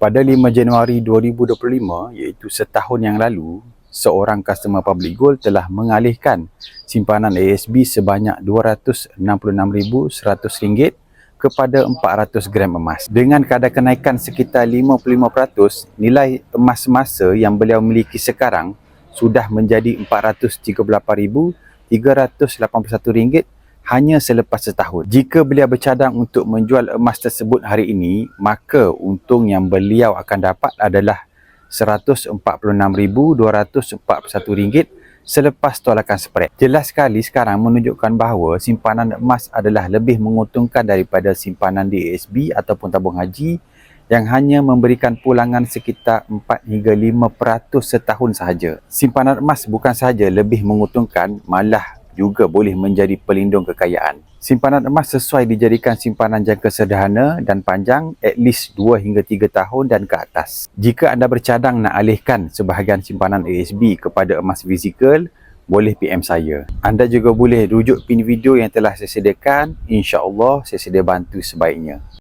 Pada 5 Januari 2025, iaitu setahun yang lalu, seorang customer Public Gold telah mengalihkan simpanan ASB sebanyak RM266,100 kepada 400 gram emas. Dengan kadar kenaikan sekitar 55%, nilai emas semasa yang beliau miliki sekarang sudah menjadi RM438,381 hanya selepas setahun. Jika beliau bercadang untuk menjual emas tersebut hari ini, maka untung yang beliau akan dapat adalah RM146,241 selepas tolakan spread. Jelas sekali sekarang menunjukkan bahawa simpanan emas adalah lebih menguntungkan daripada simpanan di ASB ataupun tabung haji yang hanya memberikan pulangan sekitar 4 hingga 5% setahun sahaja. Simpanan emas bukan sahaja lebih menguntungkan, malah juga boleh menjadi pelindung kekayaan. Simpanan emas sesuai dijadikan simpanan jangka sederhana dan panjang, at least 2 hingga 3 tahun dan ke atas. Jika anda bercadang nak alihkan sebahagian simpanan ASB kepada emas fizikal, boleh PM saya. Anda juga boleh rujuk pin video yang telah saya sediakan. InsyaAllah saya sedia bantu sebaiknya.